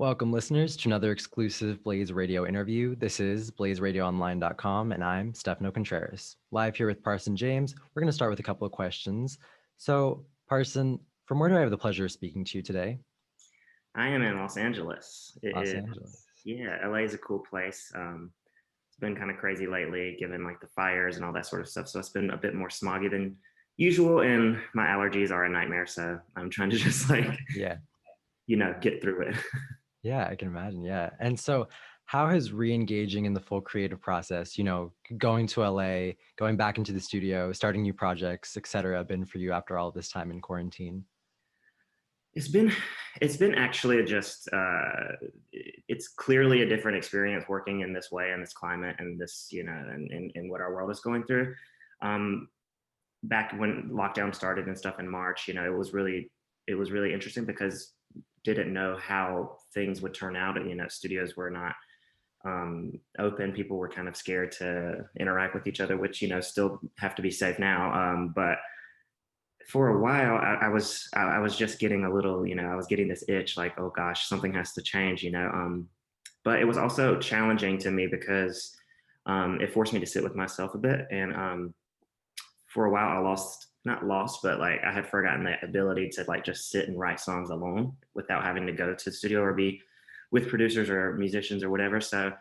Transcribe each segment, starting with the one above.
Welcome, listeners, to another exclusive Blaze Radio interview. This is blazeradioonline.com, and I'm Stefano Contreras. Live here with Parson James. We're going to start with a couple of questions. So, Parson, from where do I have the pleasure of speaking to you today? I am in Los Angeles. Los Angeles. Yeah, LA is a cool place. It's been kind of crazy lately, given like the fires and all that sort of stuff. So it's been a bit more smoggy than usual, and my allergies are a nightmare. So I'm trying to just Yeah, get through it. yeah, I can imagine. Yeah. And so, how has re-engaging in the full creative process, going to LA, going back into the studio, starting new projects, etc., been for you after all this time in quarantine? It's been it's been actually just it's clearly a different experience working in this way in this climate and this and what our world is going through. Um, Back when lockdown started and stuff in March, it was really interesting because didn't know how things would turn out. Studios were not open. People were kind of scared to interact with each other, which still have to be safe now. But for a while, I was just getting a little, I was getting this itch, like, oh gosh, something has to change. But it was also challenging to me because it forced me to sit with myself a bit, and for a while I not lost, but like I had forgotten the ability to like just sit and write songs alone without having to go to the studio or be with producers or musicians or whatever. So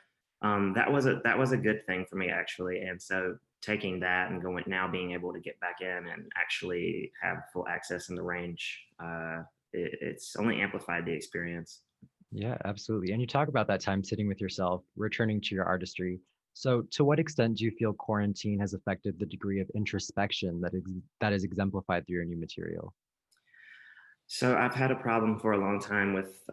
that was a good thing for me actually. And so taking that and going now being able to get back in and actually have full access in the range, it's only amplified the experience. Yeah, absolutely. And you talk about that time sitting with yourself, returning to your artistry. So, to what extent do you feel quarantine has affected the degree of introspection that is exemplified through your new material? So I've had a problem for a long time with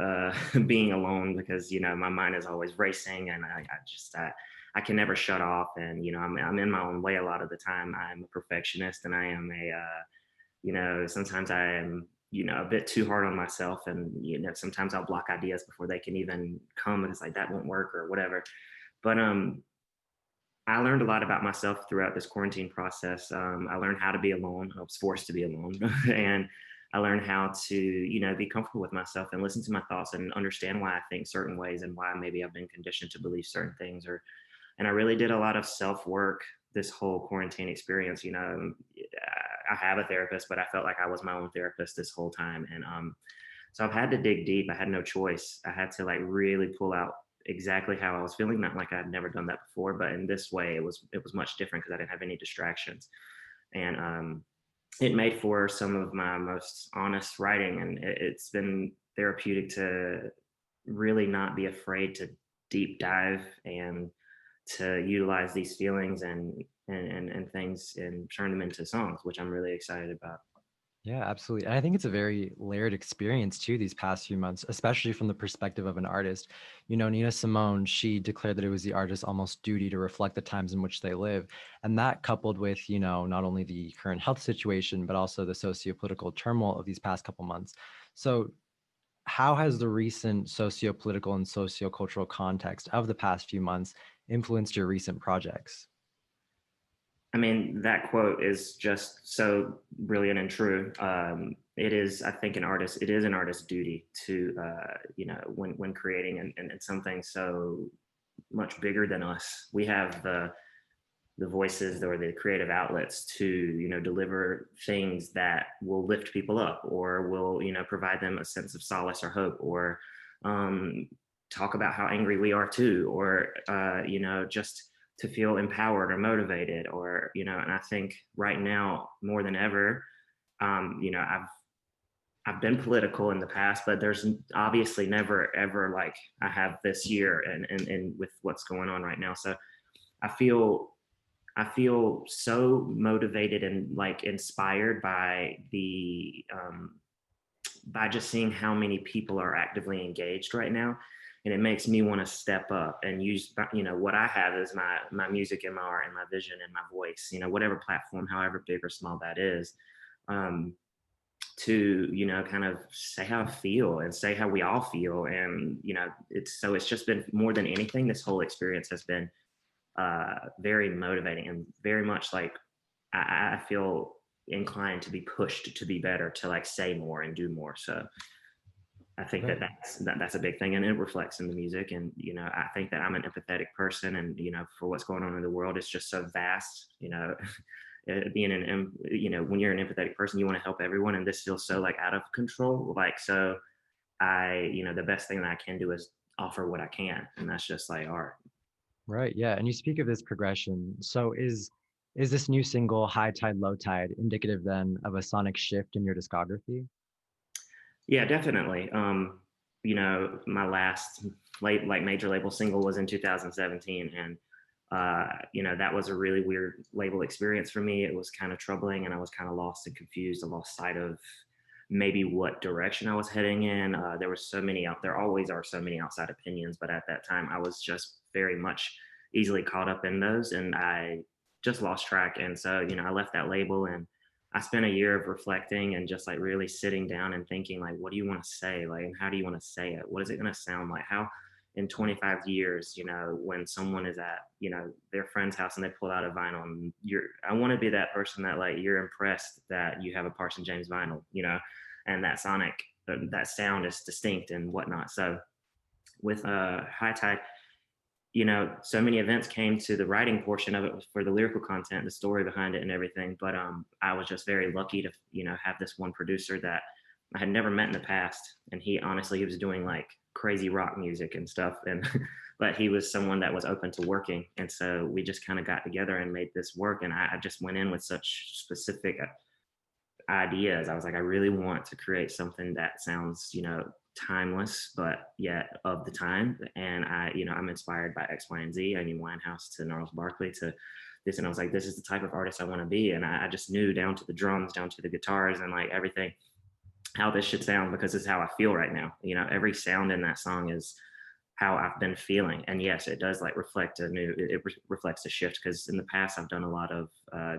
being alone because my mind is always racing, and I can never shut off, and I'm in my own way a lot of the time. I'm a perfectionist, and I am sometimes I am a bit too hard on myself, and sometimes I'll block ideas before they can even come, and it's like that won't work or whatever. But I learned a lot about myself throughout this quarantine process. I learned how to be alone. I was forced to be alone, and I learned how to, be comfortable with myself and listen to my thoughts and understand why I think certain ways and why maybe I've been conditioned to believe certain things. And I really did a lot of self work this whole quarantine experience. I have a therapist, but I felt like I was my own therapist this whole time, and so I've had to dig deep. I had no choice. I had to like really pull out exactly how I was feeling. Not like I'd never done that before, but in this way, it was much different because I didn't have any distractions, and it made for some of my most honest writing, and it's been therapeutic to really not be afraid to deep dive and to utilize these feelings and things and turn them into songs, which I'm really excited about. Yeah, absolutely. And I think it's a very layered experience too, these past few months, especially from the perspective of an artist. Nina Simone, she declared that it was the artist's almost duty to reflect the times in which they live. And that coupled with, not only the current health situation, but also the socio-political turmoil of these past couple months. So how has the recent socio-political and socio-cultural context of the past few months influenced your recent projects? I mean, that quote is just so brilliant and true. It is, I think, it is an artist's duty to, when creating and something so much bigger than us, we have the voices or the creative outlets to, deliver things that will lift people up or will, provide them a sense of solace or hope, or um, talk about how angry we are too, or, just to feel empowered or motivated, or and I think right now more than ever, I've been political in the past, but there's obviously never ever like I have this year, and with what's going on right now. So I feel I feel so motivated and like inspired by just seeing how many people are actively engaged right now, and it makes me want to step up and use what I have is my music and my art and my vision and my voice, whatever platform, however big or small that is, um, to kind of say how I feel and say how we all feel. And it's just been more than anything, this whole experience has been very motivating and very much like I feel inclined to be pushed to be better, to like say more and do more. So I think that Right. that's a big thing, and it reflects in the music. And I think that I'm an empathetic person, and for what's going on in the world, it's just so vast. Being when you're an empathetic person, you want to help everyone, and this feels so like out of control. Like so, the best thing that I can do is offer what I can, and that's just like art. Right. Yeah. And you speak of this progression. So is this new single High Tide, Low Tide indicative then of a sonic shift in your discography? Yeah, definitely. My last like major label single was in 2017, and that was a really weird label experience for me. It was kind of troubling, and I was kind of lost and confused. I lost sight of maybe what direction I was heading in. There were so many out there. Always are so many outside opinions, but at that time, I was just very much easily caught up in those, and I just lost track. And so, I left that label, and I spent a year of reflecting and just like really sitting down and thinking, like, what do you want to say? Like, and how do you want to say it? What is it going to sound like? How in 25 years, when someone is at, their friend's house and they pull out a vinyl, and I want to be that person that like you're impressed that you have a Parson James vinyl, and that sound is distinct and whatnot. So with High Tide, so many events came to the writing portion of it for the lyrical content, the story behind it and everything. But I was just very lucky to, have this one producer that I had never met in the past. And he was doing like crazy rock music and stuff. And, but he was someone that was open to working. And so we just kind of got together and made this work. And I just went in with such specific ideas. I was like, I really want to create something that sounds, timeless, but yet of the time. And I'm inspired by X, Y, and Z. I mean, Winehouse to Gnarls Barkley to this. And I was like, this is the type of artist I want to be. And I just knew down to the drums, down to the guitars, and like everything, how this should sound, because it's how I feel right now. Every sound in that song is how I've been feeling. And yes, it does like reflect reflects a shift, because in the past I've done a lot of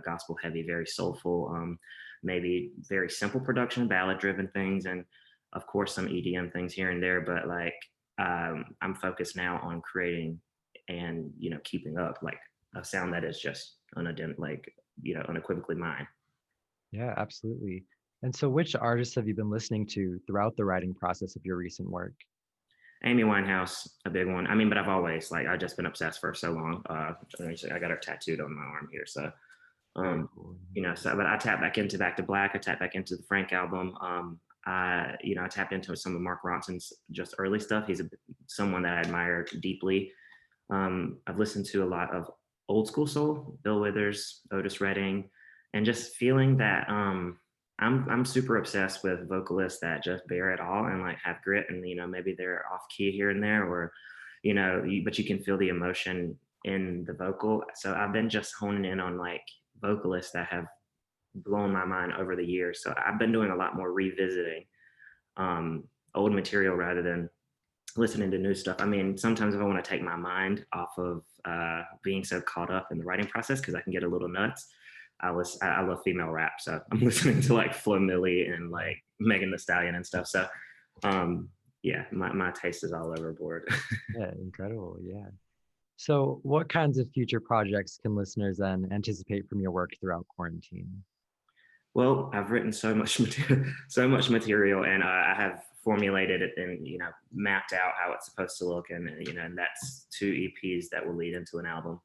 gospel heavy, very soulful, maybe very simple production, ballad driven things, and of course some EDM things here and there. But like I'm focused now on creating and keeping up like a sound that is just unequivocally mine. Yeah, absolutely. And so which artists have you been listening to throughout the writing process of your recent work? Amy Winehouse, a big one. I mean, but I've just been obsessed for so long. I got her tattooed on my arm here. So, Very cool. but I tap back into Back to Black. I tap back into the Frank album. I tapped into some of Mark Ronson's just early stuff. He's someone that I admire deeply. I've listened to a lot of old school soul, Bill Withers, Otis Redding, and just feeling that I'm super obsessed with vocalists that just bear it all and like have grit, and maybe they're off key here and there, or but you can feel the emotion in the vocal. So I've been just honing in on like vocalists that have blown my mind over the years. So I've been doing a lot more revisiting old material rather than listening to new stuff. I mean, sometimes if I want to take my mind off of being so caught up in the writing process, because I can get a little nuts. I love female rap, so I'm listening to like Flo Milli and like Megan Thee Stallion and stuff. So, yeah, my taste is all over board. Yeah, incredible. Yeah. So what kinds of future projects can listeners then anticipate from your work throughout quarantine? Well, I've written so much material, and I have formulated it and mapped out how it's supposed to look, and and that's 2 EPs that will lead into an album.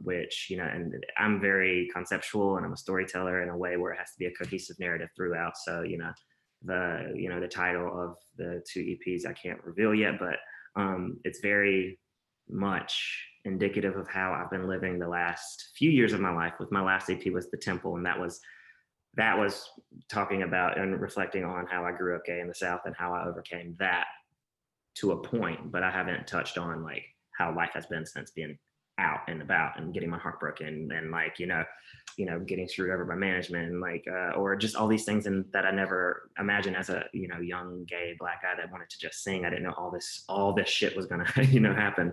Which and I'm very conceptual, and I'm a storyteller in a way where it has to be a cohesive narrative throughout. So the title of the 2 EPs I can't reveal yet, but it's very much indicative of how I've been living the last few years of my life. With my last EP was The Temple, and that was talking about and reflecting on how I grew up gay in the South and how I overcame that to a point. But I haven't touched on like how life has been since being out and about and getting my heart broken, and like getting screwed over by management, and like or just all these things, and that I never imagined as a young gay black guy that wanted to just sing. I didn't know all this shit was gonna happen.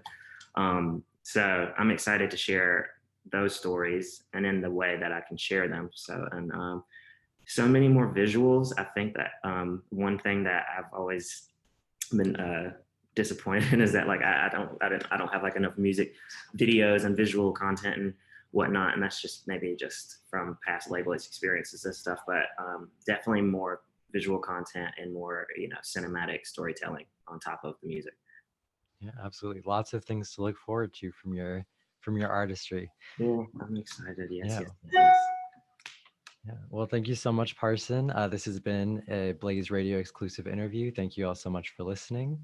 So I'm excited to share those stories and in the way that I can share them. So and so many more visuals. I think that one thing that I've always been disappointed in is that like I don't have like enough music videos and visual content and whatnot, and that's just maybe just from past label experiences and stuff. But definitely more visual content and more, cinematic storytelling on top of the music. Yeah, absolutely. Lots of things to look forward to from your artistry. Yeah, I'm excited. Yes, Yeah. yes, yes. Yeah. Well, thank you so much, Parson. This has been a Blaze Radio exclusive interview. Thank you all so much for listening.